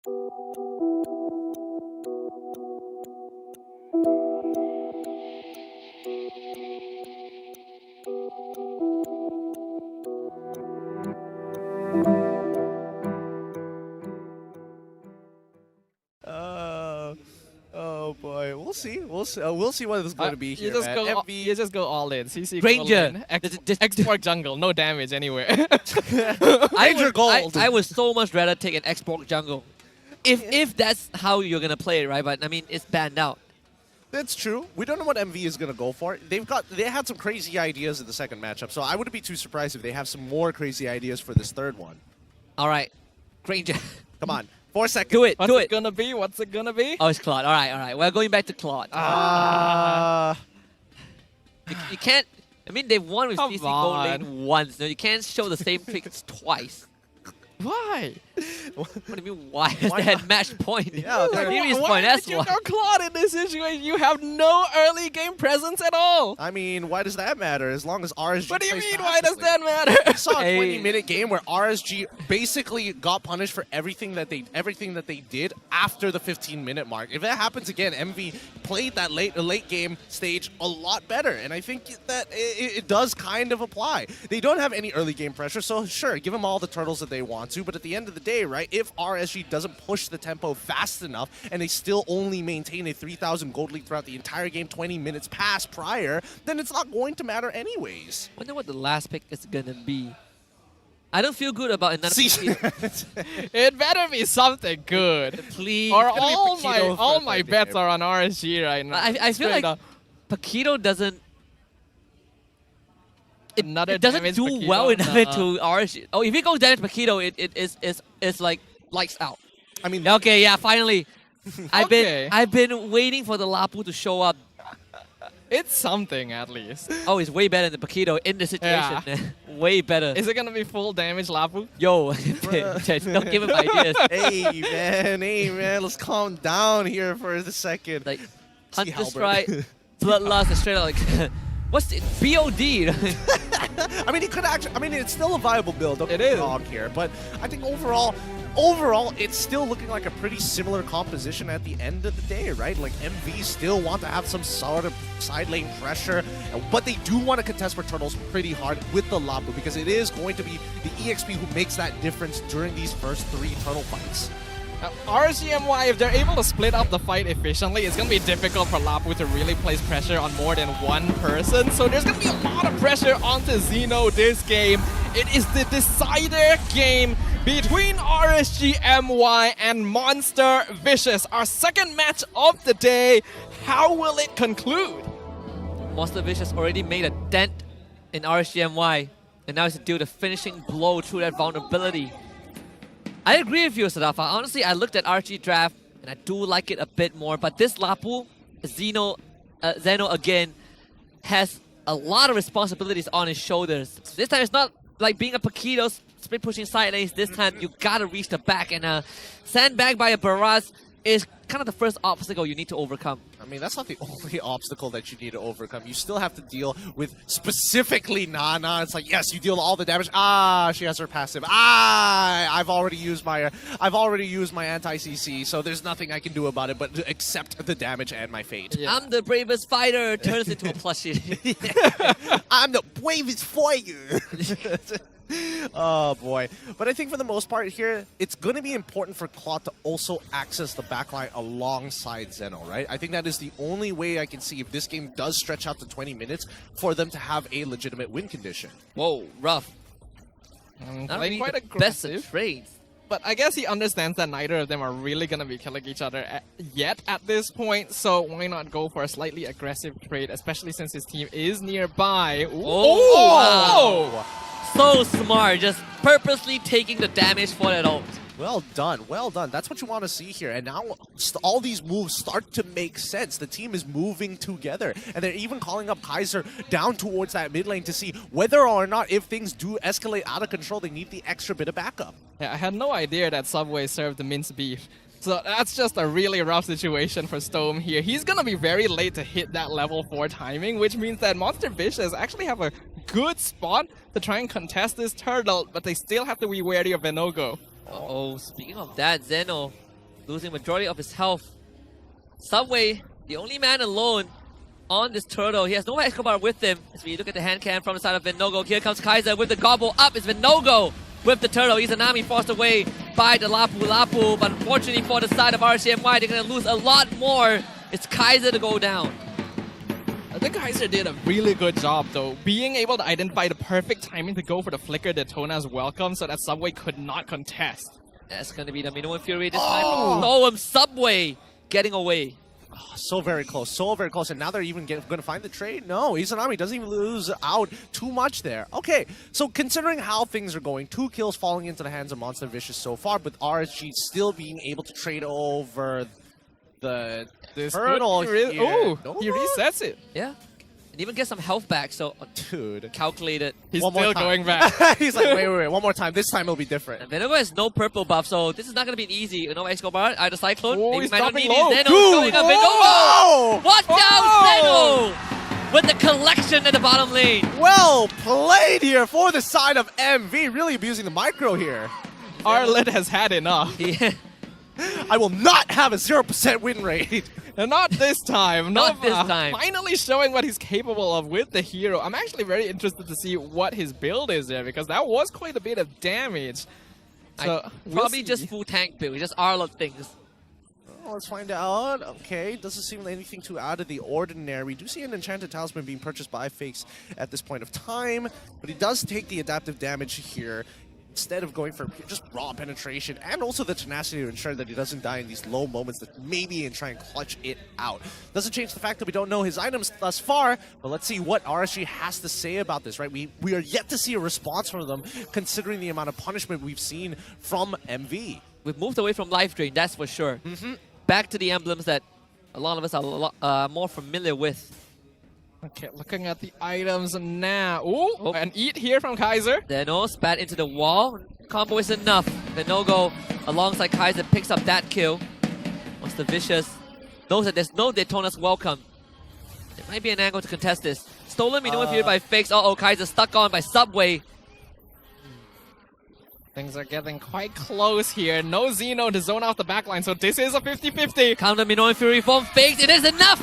Oh boy, we'll see. We'll see what it's going to be here. You just go all in. CC Ranger. Export jungle, no damage anywhere. I would so much rather take an export jungle. If that's how you're gonna play it, right? But I mean, it's banned out. That's true. We don't know what MV is going to go for. They had some crazy ideas in the second matchup, so I wouldn't be too surprised if they have some more crazy ideas for this third one. All right, Granger. Come on, 4 seconds. Do it. What's it gonna be? What's it gonna be? Oh, it's Claude. All right. We're going back to Claude. You can't. I mean, they've won with Come CC Gold on. Lane once. No, you can't show the same tricks twice. Why? What do you mean, why? They had match point. Yeah, Serious why point, that's did you why. go Claude in this situation? You have no early game presence at all. I mean, why does that matter? As long as RSG. What do you plays mean? Why does passively. that matter? I saw a Hey. 20-minute game where RSG basically got punished for everything that they did after the 15-minute mark. If that happens again, MV played that late game stage a lot better, and I think that it does kind of apply. They don't have any early game pressure, so sure, give them all the turtles that they want to. But at the end of the day, right? If RSG doesn't push the tempo fast enough, and they still only maintain a 3,000 gold lead throughout the entire game, 20 minutes past prior, then it's not going to matter anyways. Wonder what the last pick is gonna be. I don't feel good about another See, pick. It better be something good. Please. Or gonna be Paquito for all the my third bets game. are on RSG right now. I feel Straight like up. Paquito doesn't. Another It doesn't damage do Paquito? well enough Nuh-uh. to RSG. Oh, if it goes damage Paquito, it's like lights out. I mean, Okay, yeah, finally. Okay. I've been waiting for the Lapu to show up. It's something at least. Oh, it's way better than Paquito in the situation. Way better. Is it gonna be full damage, Lapu? Yo, don't give him ideas. hey man, let's calm down here for a second. Like See Hunter Halberd. Strike, Bloodlust, is straight out like what's it? BOD. I mean, he could actually. I mean, it's still a viable build. Don't get It me is. wrong here, but I think overall, it's still looking like a pretty similar composition at the end of the day, right? Like MV still want to have some sort of side lane pressure, but they do want to contest for turtles pretty hard with the Lapu because it is going to be the EXP who makes that difference during these first 3 turtle fights. RGMY, if they're able to split up the fight efficiently, it's going to be difficult for Lapu to really place pressure on more than one person. So there's going to be a lot of pressure onto Xeno this game. It is the decider game between RSGMY and Monster Vicious. Our second match of the day. How will it conclude? Monster Vicious already made a dent in RSGMY, and now it's to deal the finishing blow through that vulnerability. I agree with you, Sadafa. Honestly, I looked at RG draft, and I do like it a bit more, but this Lapu, Zeno again, has a lot of responsibilities on his shoulders. This time it's not like being a Paquito split pushing side lanes. This time you gotta reach the back, and sandbag by a Baraz is kind of the first obstacle you need to overcome. I mean, that's not the only obstacle that you need to overcome. You still have to deal with specifically Nana. It's like, yes, you deal all the damage. She has her passive. I've already used my anti-CC, so there's nothing I can do about it but accept the damage and my fate. Yeah. I'm the bravest fighter. Turns into a plushie. I'm the bravest fighter. Oh boy. But I think for the most part here, it's going to be important for Claude to also access the backline alongside Zeno, right? I think that is the only way I can see if this game does stretch out to 20 minutes for them to have a legitimate win condition. Whoa, rough. Not Playing really quite the best aggressive. of trades. But I guess he understands that neither of them are really going to be killing each other yet at this point, so why not go for a slightly aggressive trade, especially since his team is nearby. Ooh. Oh, wow. So smart, just purposely taking the damage for that ult. Well done, well done. That's what you want to see here. And now all these moves start to make sense. The team is moving together. And they're even calling up Kaiser down towards that mid lane to see whether or not, if things do escalate out of control, they need the extra bit of backup. Yeah, I had no idea that Subway served the minced beef. So that's just a really rough situation for Stome here. He's going to be very late to hit that level 4 timing, which means that Monster Vicious actually have a good spot to try and contest this turtle, but they still have to be wary of Venogo. Oh, speaking of that, Zeno losing majority of his health. Subway, the only man alone on this turtle. He has Nova Escobar with him. As we look at the hand cam from the side of Vinogo, here comes Kaiser with the gobble up. It's Vinogo with the turtle. Izanami forced away by the Lapu Lapu, but unfortunately for the side of RCMY, they're going to lose a lot more. It's Kaiser to go down. I think Kaiser did a really good job though, being able to identify the perfect timing to go for the flicker Daytona's welcome so that Subway could not contest. That's going to be the Minoan Fury this time. Oh, Subway getting away. Oh, so very close, so very close. And now they're even going to find the trade? No, Izanami doesn't even lose out too much there. Okay, so considering how things are going, 2 kills falling into the hands of Monster Vicious so far, but RSG still being able to trade over the turtle here. Oh, he resets it. Yeah. And even get some health back, so Dude. calculated. He's One more still time. going back. He's like, wait, one more time. This time it'll be different. And Venogo has no purple buff, so this is not going to be an easy. Nova Escobar, either Cyclone, Oh, maybe he's might not dropping need low. it. Zeno Dude. going up. Whoa. Venogo! Watch out, Zeno! With the collection at the bottom lane. Well played here for the side of MV. Really abusing the micro here. Arlet has had enough. Yeah. I will not have a 0% win rate. And not this time. Not Nova this time. Finally showing what he's capable of with the hero. I'm actually very interested to see what his build is there because that was quite a bit of damage. So Probably we'll just see. full tank build, just Arlott things. Well, let's find out. Okay, doesn't seem like anything too out of the ordinary. We do see an Enchanted Talisman being purchased by Fakes at this point of time, but he does take the adaptive damage here instead of going for just raw penetration and also the tenacity to ensure that he doesn't die in these low moments that maybe and try and clutch it out. Doesn't change the fact that we don't know his items thus far, but let's see what RSG has to say about this, right? We are yet to see a response from them considering the amount of punishment we've seen from MV. We've moved away from Life Drain, that's for sure. Back to the emblems that a lot of us are more familiar with. Okay, looking at the items now. Ooh, an eat here from Kaiser. Zeno spat into the wall. Combo is enough. Venogo alongside Kaiser picks up that kill. Monster Vicious knows that there's no Daytona's welcome. There might be an angle to contest this. Stolen Minoan Fury by Fakes. Uh-oh, Kaiser stuck on by Subway. Things are getting quite close here. No Zeno to zone out the backline, so this is a 50-50. Counter Minoan Fury from Fakes. It is enough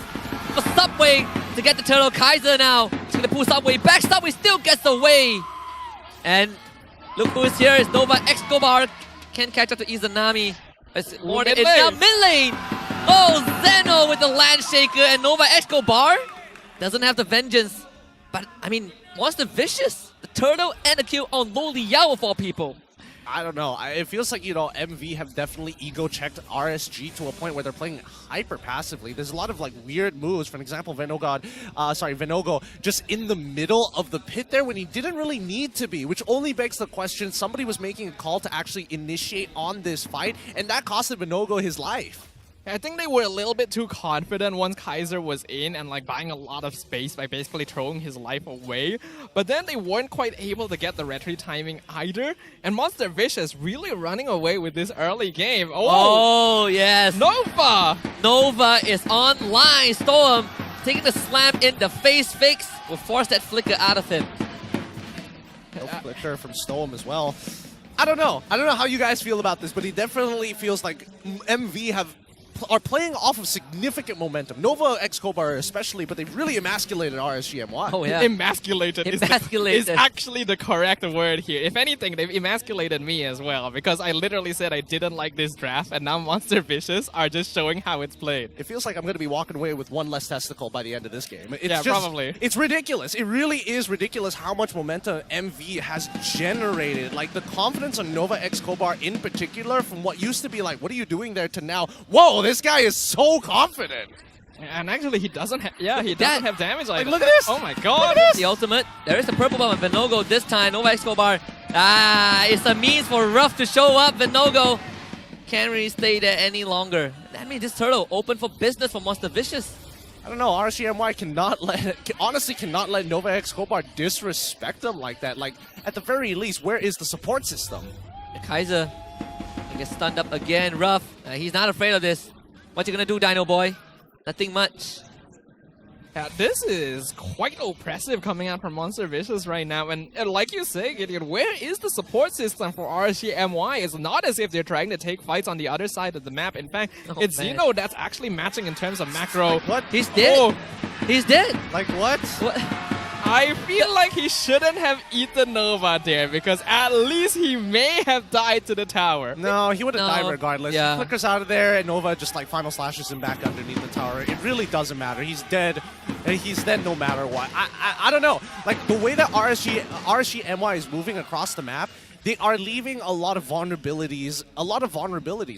for Subway to get the turtle. Kaiser now is going to pull Subway back. Subway still gets away. And look who is here. It's Nova Escobar. Can't catch up to Izanami. It's more than it's now mid lane. Oh, Zeno with the land shaker and Nova Escobar doesn't have the vengeance. But I mean, Monster Vicious, the turtle and the kill on Loli Yao of all people. I don't know. It feels like, you know, MV have definitely ego-checked RSG to a point where they're playing hyper passively. There's a lot of like weird moves. For example, Vinogo just in the middle of the pit there when he didn't really need to be, which only begs the question, somebody was making a call to actually initiate on this fight, and that costed Vinogo his life. I think they were a little bit too confident once Kaiser was in and like buying a lot of space by basically throwing his life away. But then they weren't quite able to get the retry timing either. And Monster Vicious really running away with this early game. Oh yes. Nova! Nova is online. Storm taking the slam in the face. Fakes will force that flicker out of him. Flicker from Storm as well. I don't know how you guys feel about this, but it definitely feels like MV are playing off of significant momentum. Nova Escobar especially, but they've really emasculated RSGMY. Oh yeah. Emasculated is Emasculated. actually the correct word here. If anything, they've emasculated me as well because I literally said I didn't like this draft and now Monster Vicious are just showing how it's played. It feels like I'm going to be walking away with one less testicle by the end of this game. It's Yeah, probably. It's ridiculous. It really is ridiculous how much momentum MV has generated. Like, the confidence on Nova Escobar in particular, from what used to be like, what are you doing there, to now, whoa, this guy is so confident. And actually, he doesn't have have damage like look at this. Oh my god. The ultimate. There is the purple bomb on Vinogo this time. Nova Escobar. It's a means for Ruff to show up. Vinogo can't really stay there any longer. That means this turtle open for business for Monster Vicious. I don't know, RCMY honestly cannot let Nova Escobar disrespect them like that. Like, at the very least, where is the support system? Kaiser gets stunned up again. Ruff. He's not afraid of this. What you gonna do, Dino Boy? Nothing much. Yeah, this is quite oppressive coming out from Monster Vicious right now. And like you say, Gideon, where is the support system for RSGMY? It's not as if they're trying to take fights on the other side of the map. In fact, it's man. Xeno that's actually matching in terms of macro. What? He's dead. Oh, He's dead. Like what? What? I feel like he shouldn't have eaten Nova there because at least he may have died to the tower. No, he would have No, died regardless. yeah. He flickers out of there, and Nova just like final slashes him back underneath the tower. It really doesn't matter. He's dead, and he's dead no matter what. I don't know. Like the way that RSGMY is moving across the map, they are leaving a lot of vulnerabilities.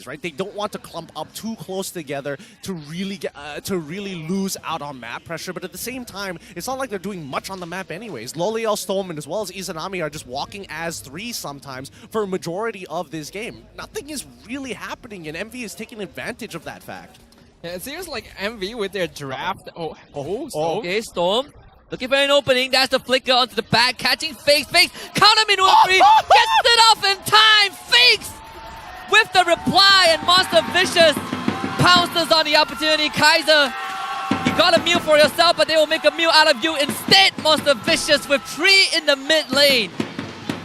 Right? They don't want to clump up too close together to really lose out on map pressure. But at the same time, it's not like they're doing much on the map anyways. Loliel, Stolman, as well as Izanami are just walking as 3 sometimes for a majority of this game. Nothing is really happening, and MV is taking advantage of that fact. Yeah, it seems like MV with their draft. Okay, Storm. Looking for an opening. That's the flicker onto the back. Catching Fakes. Fakes. Count him into a 3. Gets it off in time. Fakes with the reply. And Monster Vicious pounces on the opportunity. Kaiser, you got a meal for yourself, but they will make a meal out of you instead. Monster Vicious with 3 in the mid lane.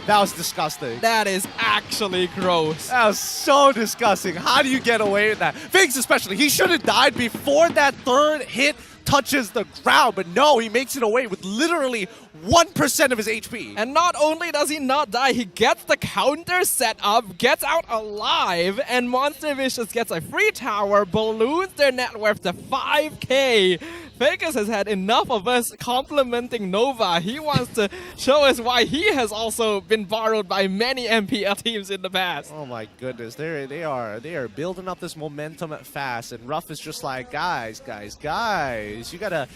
That was disgusting. That is actually gross. That was so disgusting. How do you get away with that? Figs especially, he should have died before that 3rd hit touches the ground, but no, he makes it away with literally 1% of his HP. And not only does he not die, he gets the counter set up, gets out alive, and Monster Vicious gets a free tower, balloons their net worth to 5k. Vegas has had enough of us complimenting Nova. He wants to show us why he has also been borrowed by many MPL teams in the past. Oh my goodness, they are building up this momentum fast, and Ruff is just like, guys, you gotta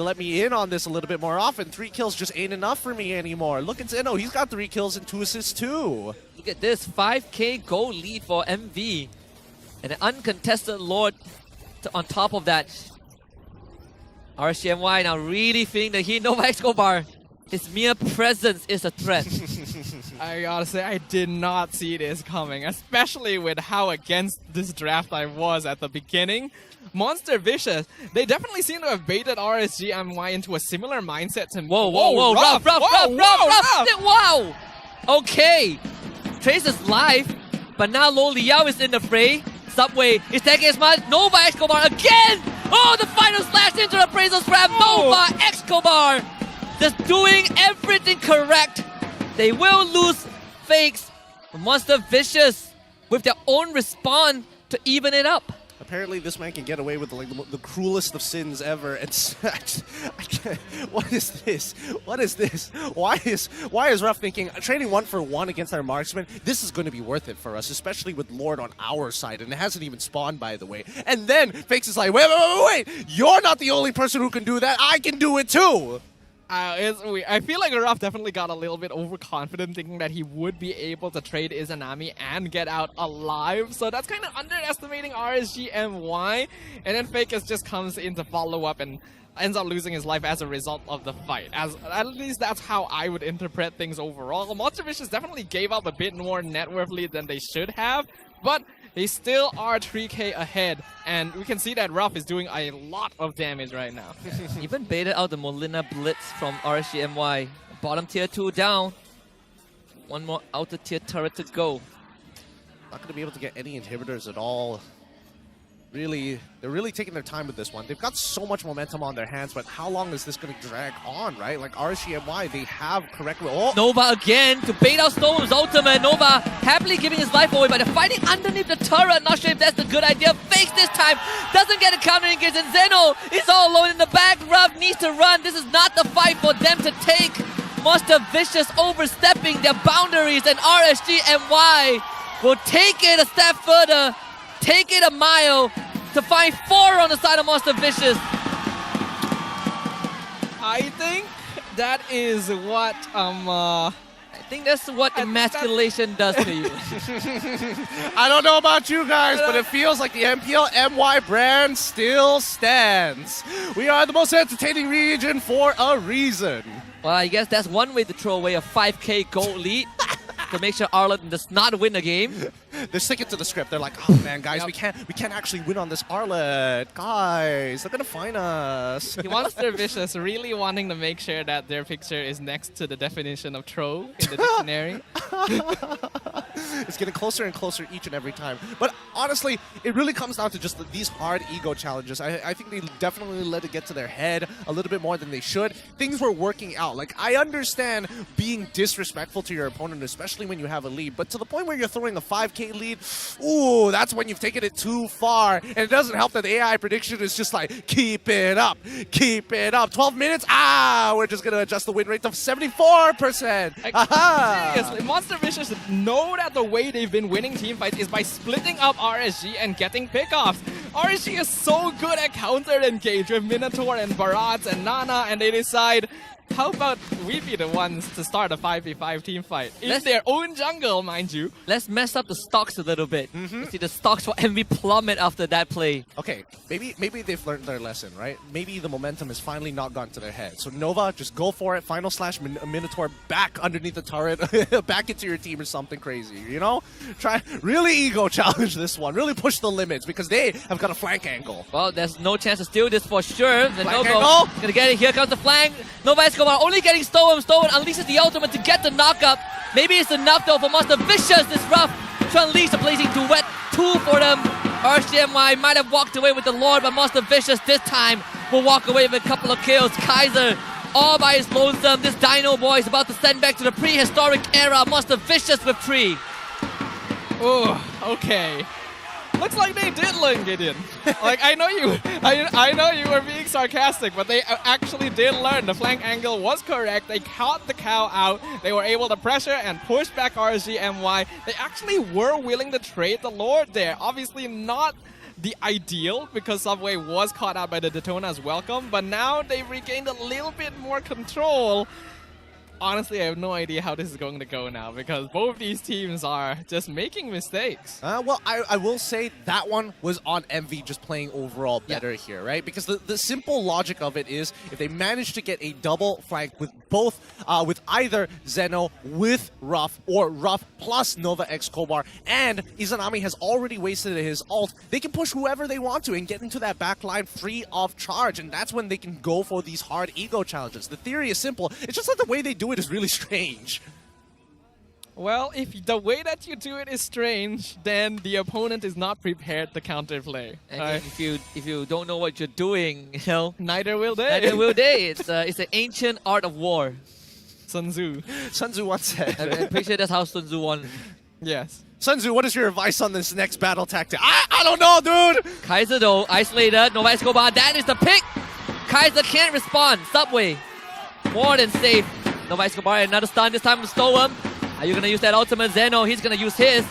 let me in on this a little bit more often. 3 kills just ain't enough for me anymore. Look at Zeno, he's got 3 kills and 2 assists too. Look at this. 5k goal lead for MV. And an uncontested Lord on top of that. RSGMY now really feeling the heat. Nova Escobar, his mere presence is a threat. I gotta say, I did not see this coming, especially with how against this draft I was at the beginning. Monster Vicious, they definitely seem to have baited RSGMY into a similar mindset to Whoa, Ruff. Wow! Okay, Trace is live, but now Lo Liao is in the fray. Subway is taking his mark. Nova Escobar again! Oh, the final slash into the appraisal scrap. Nova Escobar just doing everything correct. They will lose Fakes. Monster Vicious with their own respawn to even it up. Apparently, this man can get away with like the cruelest of sins ever. It's what is this? What is this? Why is Ruff thinking trading 1-for-1 against our marksman? This is going to be worth it for us, especially with Lord on our side, and it hasn't even spawned, by the way. And then Fakes is like, wait! You're not the only person who can do that. I can do it too. I feel like Ruff definitely got a little bit overconfident thinking that he would be able to trade Izanami and get out alive. So that's kind of underestimating RSGMY. And then Fakers just comes in to follow up and ends up losing his life as a result of the fight. At least that's how I would interpret things overall. Monster Vicious definitely gave up a bit more net worth lead than they should have. But they still are 3k ahead, and we can see that Ruff is doing a lot of damage right now. Even baited out the Molina Blitz from RSGMY. Bottom tier 2 down. One more outer tier turret to go. Not going to be able to get any inhibitors at all. Really, they're really taking their time with this one. They've got so much momentum on their hands, but how long is this going to drag on, right? Like RSGMY, they have correct... Oh. Nova again to bait out Stone's ultimate. Nova happily giving his life away, but they're fighting underneath the turret. Not sure if that's the good idea. Fakes this time. Doesn't get a counter engage, and Zeno is all alone in the back. Ruff needs to run. This is not the fight for them to take. Monster Vicious overstepping their boundaries, and RSGMY will take it a step further. Take it a mile to find 4 on the side of Monster Vicious. I think that is what I think that's what emasculation does to you. I don't know about you guys, but it feels like the MPL MY brand still stands. We are the most entertaining region for a reason. Well, I guess that's one way to throw away a 5k gold lead. to make sure Arlen does not win the game. They're sticking to the script. They're like, oh man, guys, we can't actually win on this Arlet. Guys, they're gonna find us. He wants their Vicious really wanting to make sure that their picture is next to the definition of troll in the dictionary. It's getting closer and closer each and every time. But honestly, it really comes down to just these hard ego challenges. I think they definitely let it get to their head a little bit more than they should. Things were working out. Like, I understand being disrespectful to your opponent, especially when you have a lead. But to the point where you're throwing a 5K lead, ooh, that's when you've taken it too far. And it doesn't help that the AI prediction is just like, keep it up, keep it up. 12 minutes, we're just going to adjust the win rate to 74%. Aha! Seriously, Monster Vicious know that the way they've been winning team fights is by splitting up RSG and getting pickoffs. RSG is so good at counter engage with Minotaur and Barats and Nana, and they decide, how about we be the ones to start a 5v5 team fight? In their own jungle, mind you. Let's mess up the stocks a little bit. You see the stocks for MV plummet after that play. Okay, maybe they've learned their lesson, right? Maybe the momentum has finally not gone to their head. So Nova, just go for it. Final slash Minotaur back underneath the turret, back into your team or something crazy, you know? Try really ego challenge this one. Really push the limits because they have got a flank angle. Well, there's no chance to steal this for sure. The Flank Nova angle. gonna get it. Here comes the flank. Nova Escobar only getting stolen. Stolen unleashes the ultimate to get the knockup. Maybe it's enough though for Monster Vicious. This rough to unleash the blazing duet 2 for them. RCMY might have walked away with the Lord, but Monster Vicious this time will walk away with a couple of kills. Kaiser all by his lonesome. This Dino boy is about to send back to the prehistoric era. Monster Vicious with 3. Oh, okay. Looks like they did learn, Gideon. Like, I know you were being sarcastic, but they actually did learn. The flank angle was correct. They caught the cow out. They were able to pressure and push back RGMY. They actually were willing to trade the Lord there. Obviously not the ideal, because Subway was caught out by the Daytona's welcome, but now they've regained a little bit more control. Honestly, I have no idea how this is going to go now, because both these teams are just making mistakes. Well, I will say that one was on MV just playing overall better here, right? Because the simple logic of it is if they manage to get a double flank with both, with either Zeno with Ruff or Ruff plus Nova X Kobar, and Izanami has already wasted his ult, they can push whoever they want to and get into that back line free of charge, and that's when they can go for these hard ego challenges. The theory is simple. It's just that the way they do it is really strange. Well, if the way that you do it is strange, then the opponent is not prepared to counterplay. And if you don't know what you're doing, you know, Neither will they. neither will they. It's an ancient art of war. Sun Tzu. Sun Tzu once said. I'm pretty sure that's how Sun Tzu won. Yes. Sun Tzu, what is your advice on this next battle tactic? I don't know, dude! Kaiser though, isolated. Nova Escobar, that is the pick! Kaiser can't respond. Subway, more than safe. Nova Escobar, another stun, this time to Storm. Are you gonna use that ultimate? Zeno, he's gonna use his.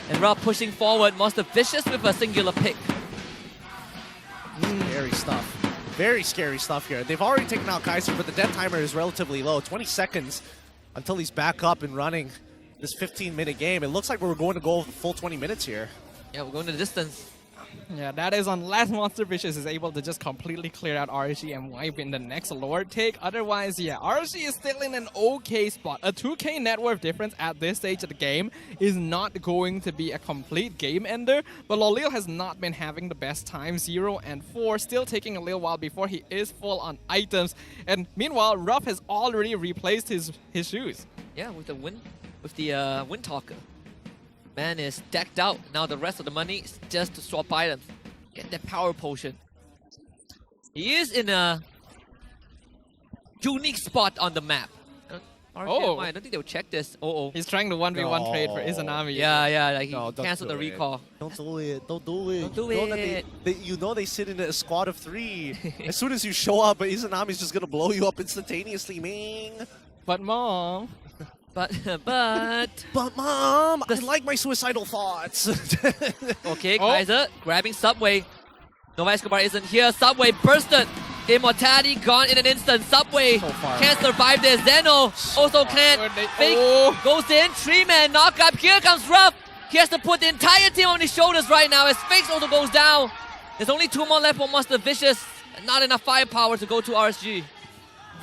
And Rob pushing forward. Monster Vicious with a singular pick. Scary stuff. Very scary stuff here. They've already taken out Kaiser, but the death timer is relatively low. 20 seconds until he's back up and running this 15-minute game. It looks like we're going to go the full 20 minutes here. Yeah, we're going to the distance. Yeah, that is unless Monster Vicious is able to just completely clear out RSG and wipe in the next Lord take. Otherwise, yeah, RSG is still in an okay spot. A 2k net worth difference at this stage of the game is not going to be a complete game ender, but Lolil has not been having the best time. 0 and 4, still taking a little while before he is full on items. And meanwhile, Ruff has already replaced his shoes. Yeah, with the Wind Talker. Man is decked out. Now the rest of the money is just to swap items. Get that power potion. He is in a unique spot on the map. Oh. I don't think they'll check this. He's trying to 1v1 trade for Izanami. Yeah, like he No, don't canceled do the it. recall. Don't do it. Don't do it. Don't do You know that it. you know they sit in a squad of 3. As soon as you show up, Izanami's just going to blow you up instantaneously, man. But Mom... But Mom, I like my suicidal thoughts. okay, Kaiser grabbing Subway. Nova Escobar isn't here. Subway bursted. Immortality gone in an instant. Subway can't survive this. Zeno also can't. Fake goes in. 3-man knockup. Here comes Ruff. He has to put the entire team on his shoulders right now as Fakes also goes down. There's only 2 more left for Monster Vicious. Not enough firepower to go to RSG.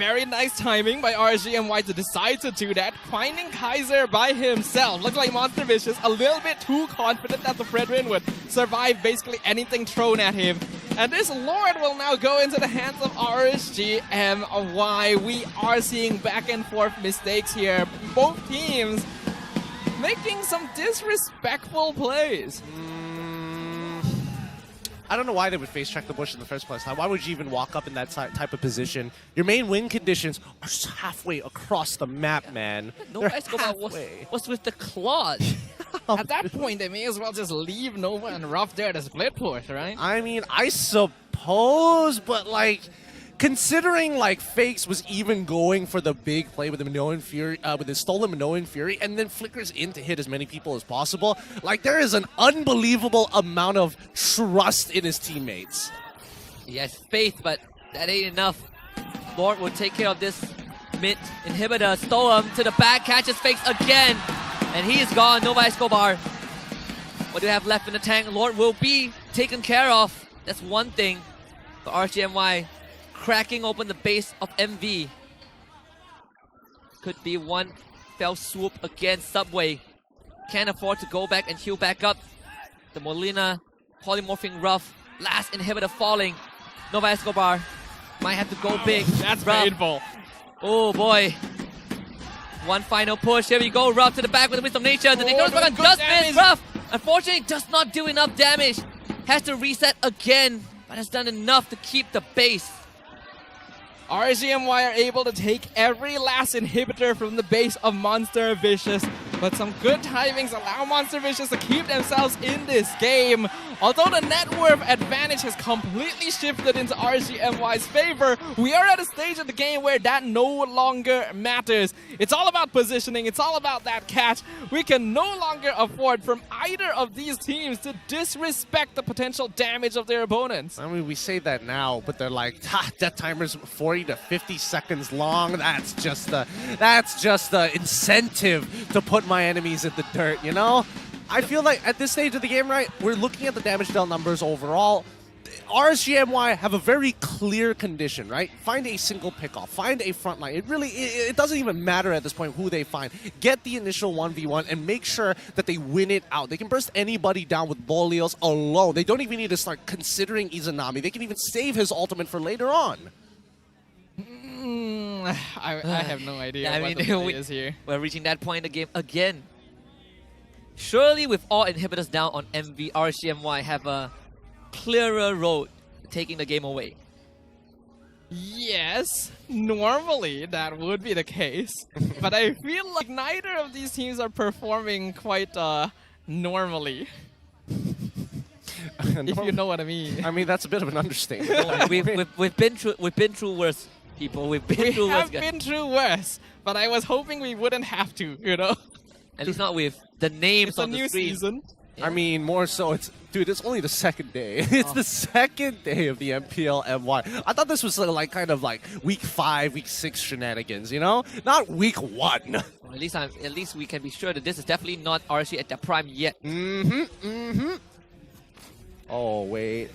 Very nice timing by RGMY to decide to do that, finding Kaiser by himself. Looks like Monster Vicious a little bit too confident that the Fredrin would survive basically anything thrown at him. And this Lord will now go into the hands of RGMY. We are seeing back and forth mistakes here. Both teams making some disrespectful plays. I don't know why they would face check the bush in the first place. Why would you even walk up in that type of position? Your main win conditions are just halfway across the map, man. Nova Escobar was with the claws. At that point, they may as well just leave Nova and Ruff there to split push, right? I mean, I suppose, but like, considering like Fakes was even going for the big play with the Minoan Fury, with his stolen Minoan Fury, and then flickers in to hit as many people as possible, like there is an unbelievable amount of trust in his teammates. He has faith, but that ain't enough. Lord will take care of this mid inhibitor. Stole him to the back, catches Fakes again, and he is gone. Nova Escobar. What do we have left in the tank? Lord will be taken care of. That's one thing. But RGMY cracking open the base of MV. Could be one fell swoop against Subway. Can't afford to go back and heal back up. The Molina polymorphing Ruff. Last inhibitor falling. Nova Escobar might have to go big. That's Ruff. painful. Oh boy. One final push. Here we go. Ruff to the back with the Wisdom Nature. The Ignorance Weapon does miss. Ruff, unfortunately, does not do enough damage. Has to reset again, but has done enough to keep the base. RGMY are able to take every last inhibitor from the base of Monster Vicious, but some good timings allow Monster Vicious to keep themselves in this game. Although the net worth advantage has completely shifted into RGMY's favor, we are at a stage of the game where that no longer matters. It's all about positioning, it's all about that catch. We can no longer afford from either of these teams to disrespect the potential damage of their opponents. I mean, we say that now, but they're like, death timer's 40 to 50 seconds long. That's just the incentive to put my enemies in the dirt, you know? I feel like at this stage of the game, right, we're looking at the damage dealt numbers overall. RSGMY have a very clear condition, right? Find a single pickoff, find a front line. It doesn't even matter at this point who they find. Get the initial 1v1 and make sure that they win it out. They can burst anybody down with Bolios alone. They don't even need to start considering Izanami. They can even save his ultimate for later on. I have no idea what the play is here. We're reaching that point in the game again. Surely with all inhibitors down on MV, RCMY have a clearer road taking the game away. Yes, normally that would be the case. But I feel like neither of these teams are performing quite normally. If you know what I mean. I mean, that's a bit of an understatement. we've been through worse, people. We've been through worse. We have been through worse, but I was hoping we wouldn't have to, you know? At least not with the names on the screen. It's a new season. Yeah. I mean, more so, dude, it's only the second day. It's the second day of the MPL MY. I thought this was like kind of like week 5, week 6 shenanigans, you know? Not week 1. Well, at least we can be sure that this is definitely not RC at their prime yet. Oh, wait.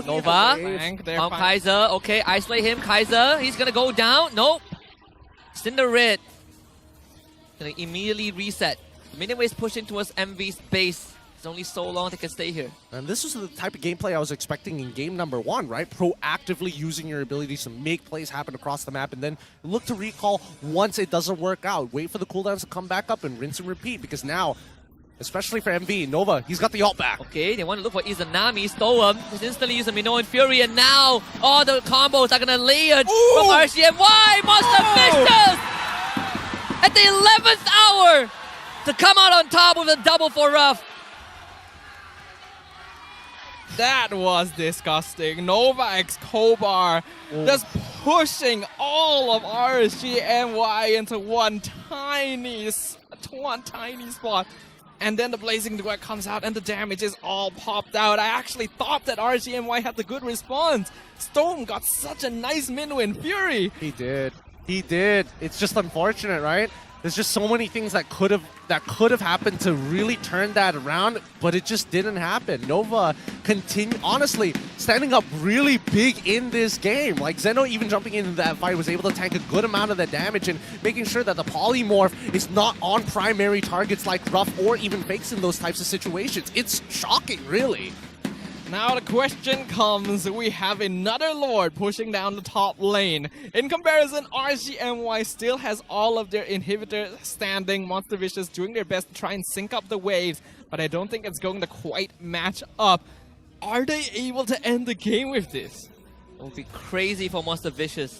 Nova, found Kaiser. Okay, isolate him. Kaiser, he's gonna go down. Nope. Cinder Red. Gonna immediately reset. Miniways pushing towards MV's base. It's only so long they can stay here. And this is the type of gameplay I was expecting in game number 1, right? Proactively using your abilities to make plays happen across the map and then look to recall once it doesn't work out. Wait for the cooldowns to come back up and rinse and repeat, because now, especially for MV, Nova, he's got the ult back. Okay, they want to look for Izanami. Stole him. He's instantly using Minoan Fury, and now all the combos are gonna layer from RCMY. Monster Vicious at the 11th hour to come out on top with a double for Ruff. That was disgusting. Nova X Kobar just pushing all of RSGMY into one tiny spot. And then the Blazing Duet comes out and the damage is all popped out. I actually thought that RGMY had the good response. Storm got such a nice min win. Fury. He did. He did. It's just unfortunate, right? There's just so many things that could have happened to really turn that around, but it just didn't happen. Nova honestly standing up really big in this game. Like Zeno even jumping into that fight was able to tank a good amount of the damage and making sure that the polymorph is not on primary targets like Ruff or even Fakes in those types of situations. It's shocking, really. Now the question comes, we have another Lord pushing down the top lane. In comparison, RGMY still has all of their inhibitors standing. Monster Vicious doing their best to try and sync up the waves, but I don't think it's going to quite match up. Are they able to end the game with this? It would be crazy for Monster Vicious.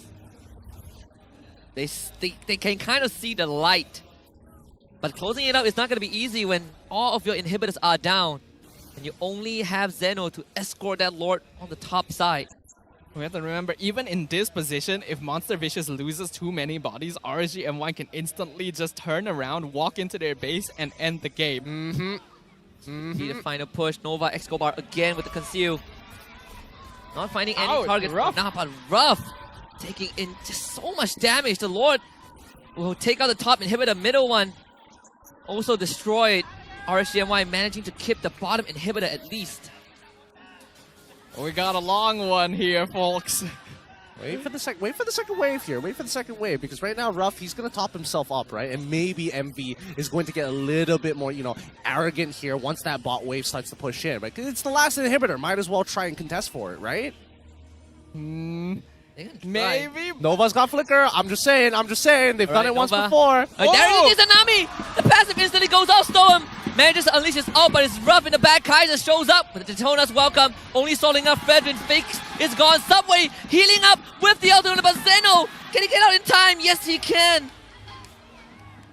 They can kind of see the light, but closing it up is not going to be easy when all of your inhibitors are down. And you only have Zeno to escort that Lord on the top side. We have to remember, even in this position, if Monster Vicious loses too many bodies, RGMY can instantly just turn around, walk into their base, and end the game. See the final push. Nova Escobar again with the conceal. Not finding any targets for now, but Ruff taking in just so much damage. The Lord will take out the top inhibitor, middle one. Also destroyed. RSGMY managing to keep the bottom inhibitor at least. We got a long one here, folks. Wait for the second wave here. Wait for the second wave, because right now Ruff, he's gonna top himself up, right? And maybe MV is going to get a little bit more, arrogant here once that bot wave starts to push in, right? Because it's the last inhibitor. Might as well try and contest for it, right? Maybe. Nova's got flicker. I'm just saying. They've done it once before. There it is, Anami! The passive instantly goes off Storm. Manages to unleash his ult, but it's Ruff in the back. Kaiser shows up with the Daytona's welcome. Only stalling up Fredrin. Fakes is gone. Subway healing up with the ultimate, but Zeno, can he get out in time? Yes, he can.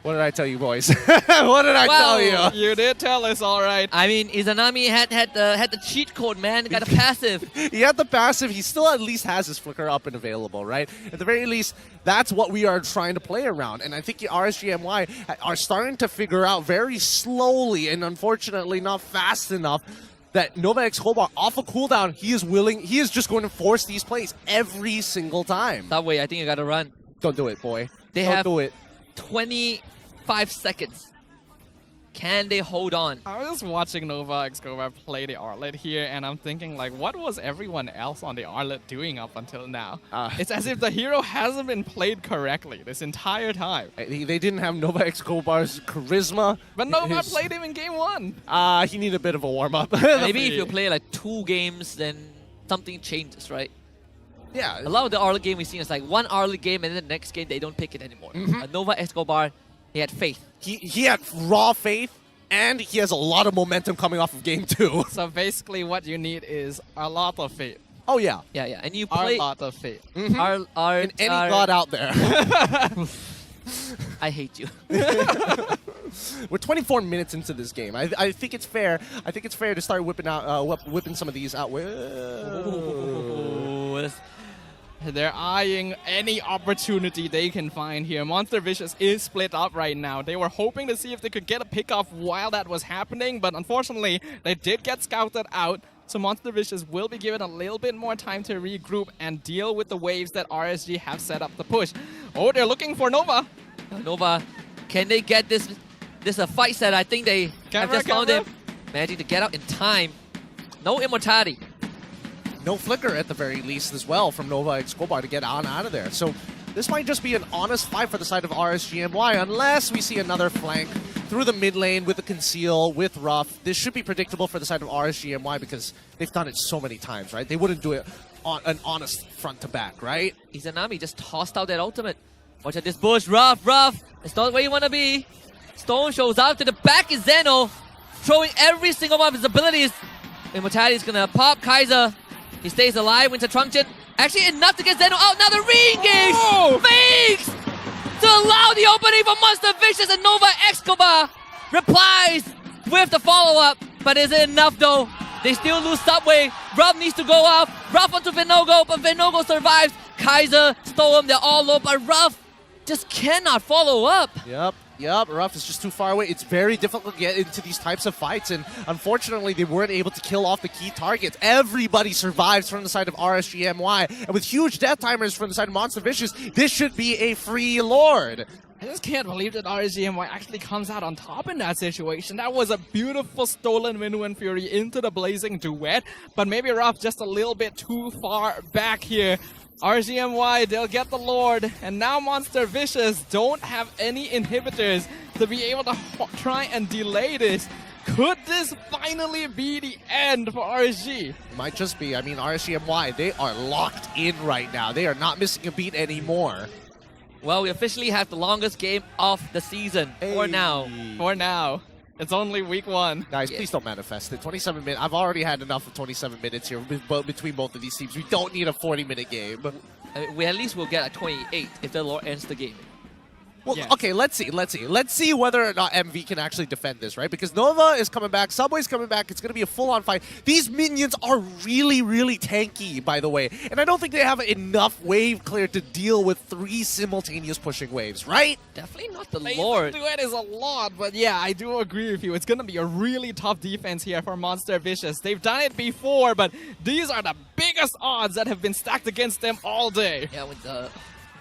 What did I tell you, boys? What did I tell you? You did tell us, all right. I mean, Izanami had the cheat code, man. Got a passive. He had the passive. He still at least has his flicker up and available, right? At the very least, that's what we are trying to play around. And I think the RSGMY are starting to figure out very slowly and unfortunately not fast enough that Nova Escobar off a cooldown, he is just going to force these plays every single time. Subway, I think you got to run. Don't do it, boy. They Don't have do it. 25 seconds. Can they hold on? I was just watching Nova Escobar play the Arlet here, and I'm thinking, like, what was everyone else on the Arlet doing up until now? It's as if the hero hasn't been played correctly this entire time. They didn't have Nova Escobar's charisma. But Nova played him in game 1. He needed a bit of a warm-up. Maybe if you play like 2 games, then something changes, right? Yeah. A lot of the Arlet game we've seen is like one Arlet game, and then the next game they don't pick it anymore. Nova Escobar, he had faith. He had raw faith, and he has a lot of momentum coming off of game 2. So basically what you need is a lot of faith. Oh, yeah. Yeah, yeah. And you play... A lot of faith. In any god out there. I hate you. We're 24 minutes into this game. I think it's fair. I think it's fair to start whipping some of these out. They're eyeing any opportunity they can find here. Monster Vicious is split up right now. They were hoping to see if they could get a pick off while that was happening, but unfortunately, they did get scouted out. So Monster Vicious will be given a little bit more time to regroup and deal with the waves that RSG have set up to push. Oh, they're looking for Nova. Nova, can they get this? This is a fight set. I think they have just found him. Managing to get out in time. No immortality. No flicker at the very least as well from Nova Escobar to get out of there. So this might just be an honest fight for the side of RSGMY unless we see another flank through the mid lane with the conceal, with Ruff. This should be predictable for the side of RSGMY because they've done it so many times, right? They wouldn't do it on an honest front to back, right? Izanami just tossed out that ultimate. Watch out this bush. Ruff. It's not where you want to be. Stone shows out to the back is Zeno, throwing every single one of his abilities. Immortality is going to pop Kaiser. He stays alive, Winter Truncheon. Actually enough to get Zeno out. Now the re-engage! Fakes! To allow the opening for Monster Vicious, and Nova Escobar replies with the follow-up. But is it enough though? They still lose Subway. Ruff needs to go off. Ruff onto Vinogo, but Vinogo survives. Kaiser, Storm, they're all low, but Ruff just cannot follow up. Yep, Ruff is just too far away. It's very difficult to get into these types of fights, and unfortunately, they weren't able to kill off the key targets. Everybody survives from the side of RSGMY, and with huge death timers from the side of Monster Vicious, this should be a free Lord. I just can't believe that RSGMY actually comes out on top in that situation. That was a beautiful stolen Minuan Fury into the Blazing Duet, but maybe Ruff just a little bit too far back here. RGMY, they'll get the Lord, and now Monster Vicious don't have any inhibitors to be able to try and delay this. Could this finally be the end for RSG? Might just be. I mean, RSGMY, they are locked in right now. They are not missing a beat anymore. Well, we officially have the longest game of the season for now. For now. It's only week 1. Guys, please don't manifest it. 27 minutes. I've already had enough of 27 minutes here between both of these teams. We don't need a 40-minute game. I mean, we at least will get a 28 if the Lord ends the game. Well, Yes. okay, let's see whether or not MV can actually defend this, right? Because Nova is coming back, Subway's coming back, it's going to be a full-on fight. These minions are really, really tanky, by the way. And I don't think they have enough wave clear to deal with 3 simultaneous pushing waves, right? Definitely not the Blazing Lord. Duet is a lot, but yeah, I do agree with you. It's going to be a really tough defense here for Monster Vicious. They've done it before, but these are the biggest odds that have been stacked against them all day. Yeah, with the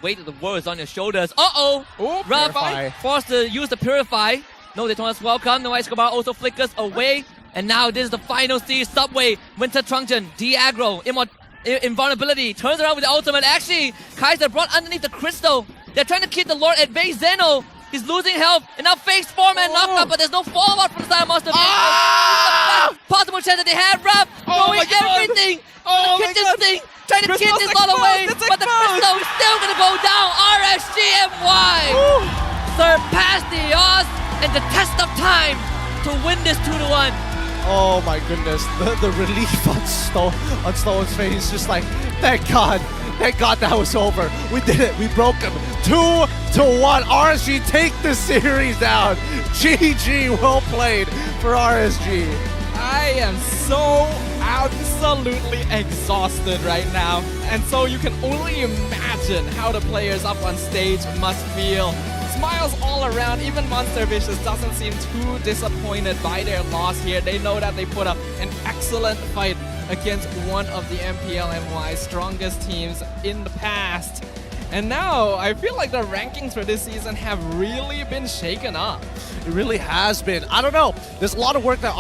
weight of the world is on your shoulders. Uh-oh! Ooh, Ruff Purify. forced to use the Purify. No Daytona's welcome. No Escobar also flickers away. And now this is the final stage. Subway, Winter Truncheon, D-aggro, invulnerability. Turns around with the ultimate. Actually, Kaiser brought underneath the crystal. They're trying to keep the Lord at bay. Zeno, he's losing health. And now Fake's 4-man knocked up, but there's no fallout from the side of Monster. Possible chance that they had. Ruff throwing my God. everything. Oh my Kick this God. thing. Trying to kick Crystal's this all exposed, away. it's But the exposed. crystal is still going to go down. RSGMY surpass the odds and the test of time to win this 2-1. Oh my goodness, the relief on Stone's face, just like, thank God that was over. We did it, we broke him. 2-1, RSG take the series down. GG, well played for RSG. I am so absolutely exhausted right now, and so you can only imagine how the players up on stage must feel. Smiles all around. Even Monster Vicious doesn't seem too disappointed by their loss here. They know that they put up an excellent fight against one of the MPLMY's strongest teams in the past. And now, I feel like the rankings for this season have really been shaken up. It really has been. I don't know, there's a lot of work that